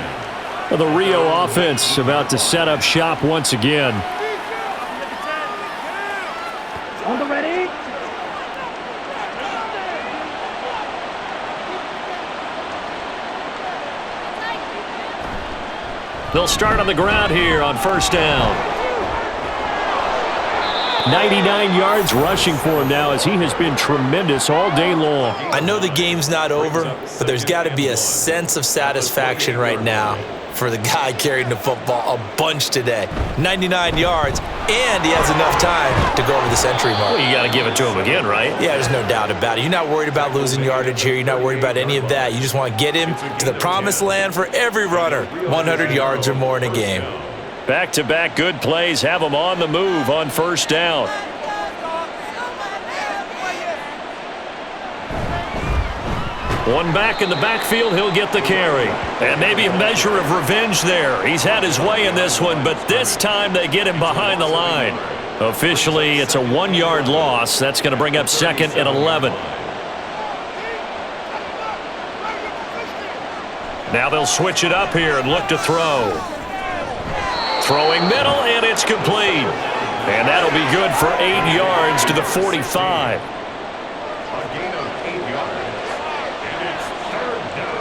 [SPEAKER 2] Well, the Rio offense about to set up shop once again.
[SPEAKER 7] On the ready.
[SPEAKER 3] They'll start on the ground here on first down.
[SPEAKER 2] 99 yards rushing for him now as he has been tremendous all day long.
[SPEAKER 4] I know the game's not over, but there's got to be a sense of satisfaction right now for the guy carrying the football a bunch today. 99 yards, and he has enough time to go over the century mark.
[SPEAKER 3] Well, you got to give it to him again, right?
[SPEAKER 4] Yeah, there's no doubt about it. You're not worried about losing yardage here. You're not worried about any of that. You just want to get him to the promised land for every runner. 100 yards or more in a game.
[SPEAKER 3] Back-to-back good plays have him on the move on first down. One back in the backfield, he'll get the carry. And maybe a measure of revenge there. He's had his way in this one, but this time they get him behind the line. Officially, it's a 1-yard loss. That's going to bring up second and 11. Now they'll switch it up here and look to throw. Throwing middle, and it's complete. And that'll be good for 8 yards to the 45.
[SPEAKER 5] A gain of 8 yards. And it's third down.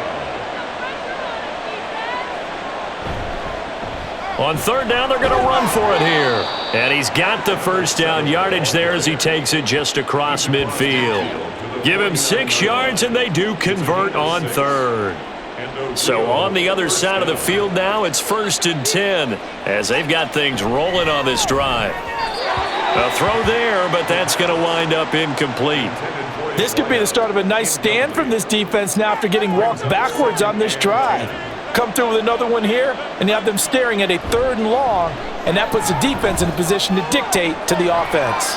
[SPEAKER 3] On third down, they're going to run for it here. And he's got the first down yardage there as he takes it just across midfield. Give him 6 yards, and they do convert on third. So on the other side of the field now, it's 1st and 10 as they've got things rolling on this drive. A throw there, but that's going to wind up incomplete.
[SPEAKER 4] This could be the start of a nice stand from this defense now after getting walked backwards on this drive. Come through with another one here, and you have them staring at a 3rd and long, and that puts the defense in a position to dictate to the offense.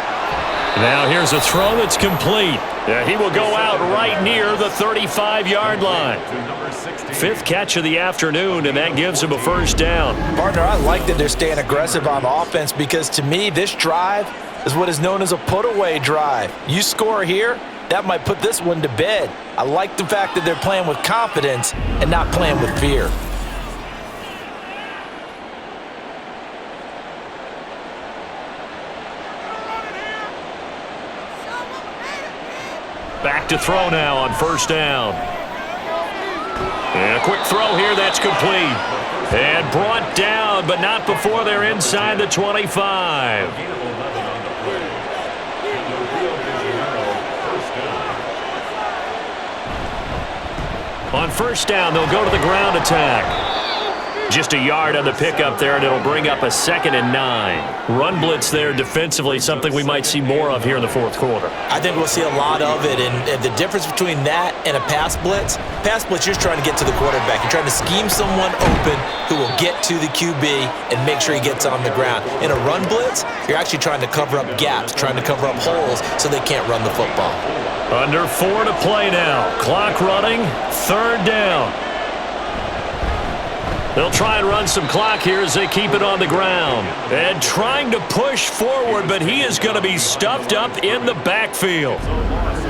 [SPEAKER 3] Now here's a throw that's complete. He will go out right near the 35-yard line. 5th catch of the afternoon, and that gives him a first down.
[SPEAKER 4] Partner, I like that they're staying aggressive on offense because to me, this drive is what is known as a put-away drive. You score here, that might put this one to bed. I like the fact that they're playing with confidence and not playing with fear.
[SPEAKER 3] Back to throw now on first down. And a quick throw here, that's complete. And brought down, but not before they're inside the 25. On first down, they'll go to the ground attack. Just a yard on the pickup there, and it'll bring up a 2nd and 9. Run blitz there defensively, something we might see more of here in the 4th quarter.
[SPEAKER 4] I think we'll see a lot of it, and the difference between that and a pass blitz, you're trying to get to the quarterback. You're trying to scheme someone open who will get to the QB and make sure he gets on the ground. In a run blitz, you're actually trying to cover up gaps, trying to cover up holes so they can't run the football.
[SPEAKER 3] Under 4 to play now. Clock running, 3rd down. They'll try and run some clock here as they keep it on the ground. And trying to push forward, but he is going to be stuffed up in the backfield.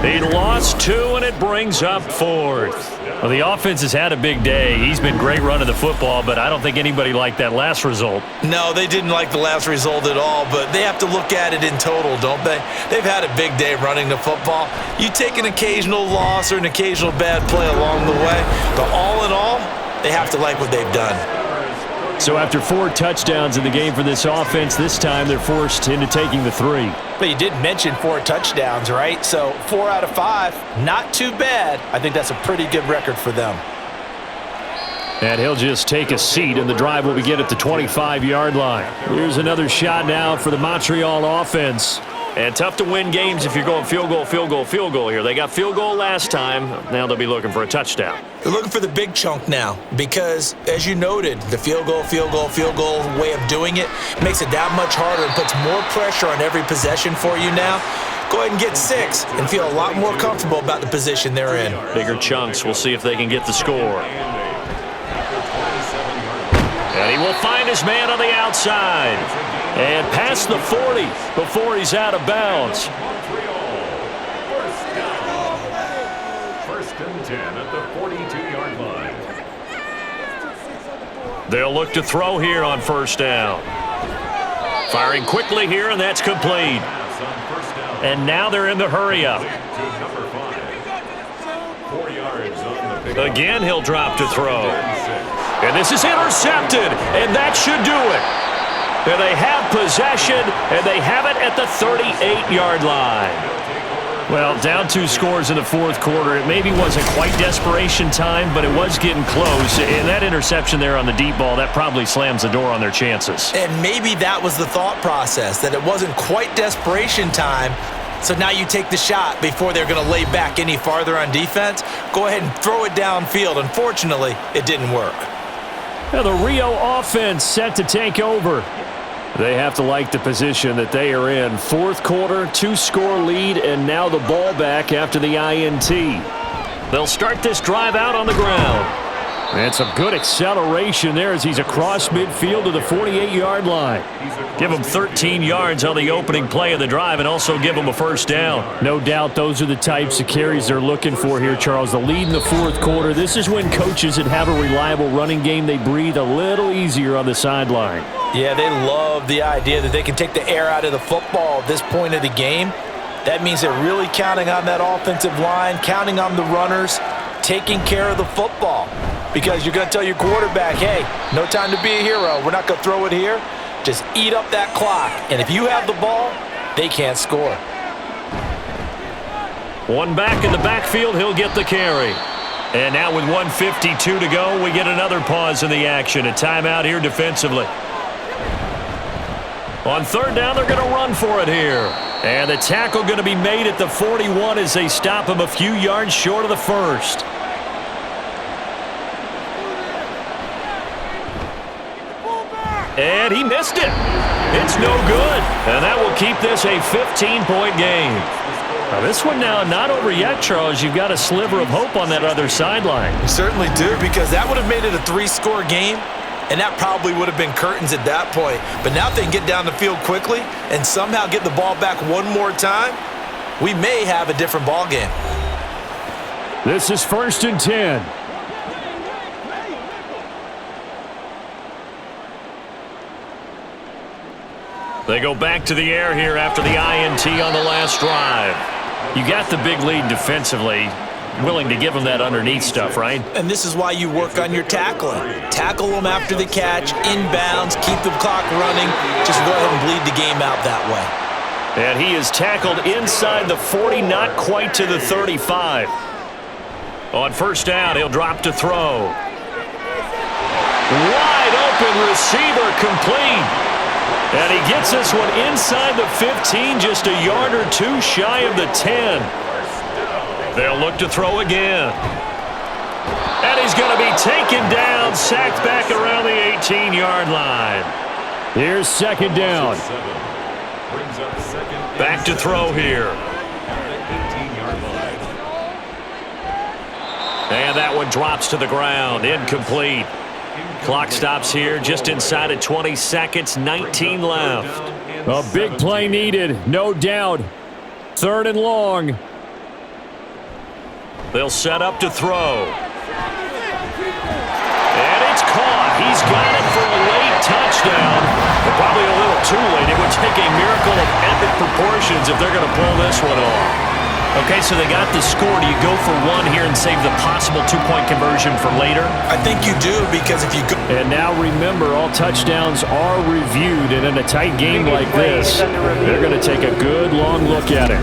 [SPEAKER 3] He lost 2, and it brings up 4th. Well, the offense has had a big day. He's been great running the football, but I don't think anybody liked that last result.
[SPEAKER 4] No, they didn't like the last result at all, but they have to look at it in total, don't they? They've had a big day running the football. You take an occasional loss or an occasional bad play along the way, but all in all, they have to like what they've done.
[SPEAKER 2] So after 4 touchdowns in the game for this offense, this time they're forced into taking the 3.
[SPEAKER 4] But you did mention 4 touchdowns, right? So 4 out of 5, not too bad. I think that's a pretty good record for them.
[SPEAKER 2] And he'll just take a seat, and the drive will begin at the 25-yard line. Here's another shot now for the Montreal offense.
[SPEAKER 3] And tough to win games if you're going field goal, field goal, field goal here. They got field goal last time. Now they'll be looking for a touchdown.
[SPEAKER 4] They're looking for the big chunk now because, as you noted, the field goal way of doing it makes it that much harder and puts more pressure on every possession for you now. Go ahead and get 6 and feel a lot more comfortable about the position they're in.
[SPEAKER 3] Bigger chunks. We'll see if they can get the score. And he will find his man on the outside. And past the 40 before he's out of bounds.
[SPEAKER 5] First and 10 at the 42-yard line.
[SPEAKER 3] They'll look to throw here on first down. Firing quickly here, and that's complete. And now they're in the hurry-up.
[SPEAKER 5] 4 yards on the pick.
[SPEAKER 3] Again, he'll drop to throw. And this is intercepted, and that should do it. And they have possession, and they have it at the 38-yard line. Well, down 2 scores in the fourth quarter. It maybe wasn't quite desperation time, but it was getting close. And that interception there on the deep ball, that probably slams the door on their chances.
[SPEAKER 4] And maybe that was the thought process, that it wasn't quite desperation time. So now you take the shot before they're going to lay back any farther on defense. Go ahead and throw it downfield. Unfortunately, it didn't work.
[SPEAKER 2] Now the Rio offense set to take over. They have to like the position that they are in. Fourth quarter, 2-score lead, and now the ball back after the INT.
[SPEAKER 3] They'll start this drive out on the ground.
[SPEAKER 2] And some good acceleration there as he's across midfield to the 48-yard line.
[SPEAKER 3] Give him 13 yards on the opening play of the drive and also give him a first down.
[SPEAKER 2] No doubt those are the types of carries they're looking for here, Charles. The lead in the fourth quarter. This is when coaches that have a reliable running game, they breathe a little easier on the sideline.
[SPEAKER 4] Yeah, they love the idea that they can take the air out of the football at this point of the game. That means they're really counting on that offensive line, counting on the runners, taking care of the football. Because you're going to tell your quarterback, hey, no time to be a hero. We're not going to throw it here. Just eat up that clock. And if you have the ball, they can't score.
[SPEAKER 3] One back in the backfield, he'll get the carry. And now with 1:52 to go, we get another pause in the action. A timeout here defensively. On third down, they're going to run for it here. And the tackle going to be made at the 41 as they stop him a few yards short of the first. And he missed it. It's no good. And that will keep this a 15-point game. Now this one now not over yet, Charles. You've got a sliver of hope on that other sideline.
[SPEAKER 4] You certainly do, because that would have made it a 3-score game, and that probably would have been curtains at that point. But now if they can get down the field quickly and somehow get the ball back one more time, we may have a different ball game.
[SPEAKER 2] This is first and 10.
[SPEAKER 3] They go back to the air here after the INT on the last drive. You got the big lead defensively. Willing to give them that underneath stuff, right?
[SPEAKER 4] And this is why you work on your tackling. Tackle them after the catch, inbounds, keep the clock running. Just go ahead and bleed the game out that way.
[SPEAKER 3] And he is tackled inside the 40, not quite to the 35. On first down, he'll drop to throw. Wide open receiver complete. And he gets this one inside the 15, just a yard or two shy of the 10. They'll look to throw again. And he's going to be taken down, sacked back around the 18-yard line.
[SPEAKER 2] Here's second down.
[SPEAKER 3] Back to throw here. And that one drops to the ground, incomplete. Clock stops here just inside of 20 seconds, 19 left.
[SPEAKER 2] A big play needed, no doubt. Third and long.
[SPEAKER 3] They'll set up to throw. And it's caught. He's got it for a late touchdown. But probably a little too late. It would take a miracle of epic proportions if they're going to pull this one off. Okay, so they got the score. Do you go for one here and save the possible two-point conversion for later?
[SPEAKER 4] I think you do, because if you go...
[SPEAKER 2] And now remember, all touchdowns are reviewed, and in a tight game like this, they're going to take a good long look at it.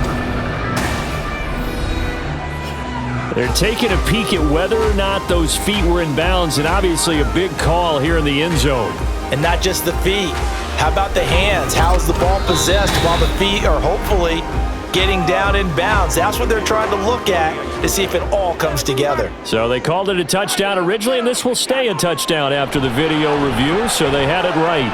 [SPEAKER 2] They're taking a peek at whether or not those feet were in bounds, and obviously a big call here in the end zone.
[SPEAKER 4] And not just the feet. How about the hands? How's the ball possessed while the feet are hopefully getting down in bounds? That's what they're trying to look at to see if it all comes together.
[SPEAKER 2] So they called it a touchdown originally, and this will stay a touchdown after the video review, so they had it right.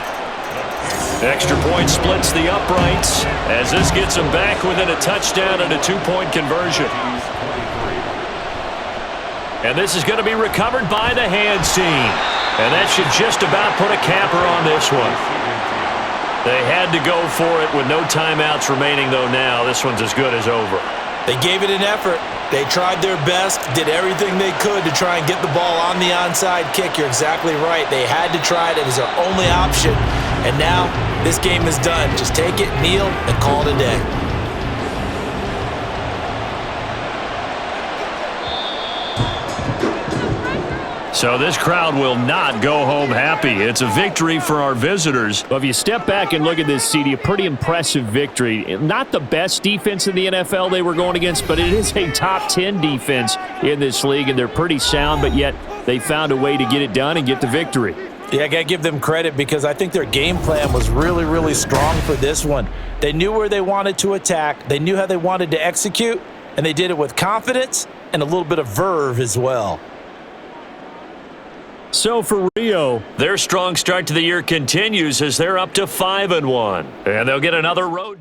[SPEAKER 3] Extra point splits the uprights as this gets them back within a touchdown and a 2-point conversion. And this is going to be recovered by the hands team. And that should just about put a capper on this one. They had to go for it with no timeouts remaining, though now. This one's as good as over.
[SPEAKER 4] They gave it an effort. They tried their best, did everything they could to try and get the ball on the onside kick. You're exactly right. They had to try it. It was their only option. And now this game is done. Just take it, kneel, and call it a day.
[SPEAKER 3] So this crowd will not go home happy. It's a victory for our visitors.
[SPEAKER 2] Well, if you step back and look at this, CD, a pretty impressive victory. Not the best defense in the NFL they were going against, but it is a top 10 defense in this league, and they're pretty sound, but yet they found a way to get it done and get the victory.
[SPEAKER 4] Yeah, I got to give them credit because I think their game plan was really, really strong for this one. They knew where they wanted to attack. They knew how they wanted to execute, and they did it with confidence and a little bit of verve as well.
[SPEAKER 2] So for Rio,
[SPEAKER 3] their strong start to the year continues as they're up to 5-1. And they'll get another road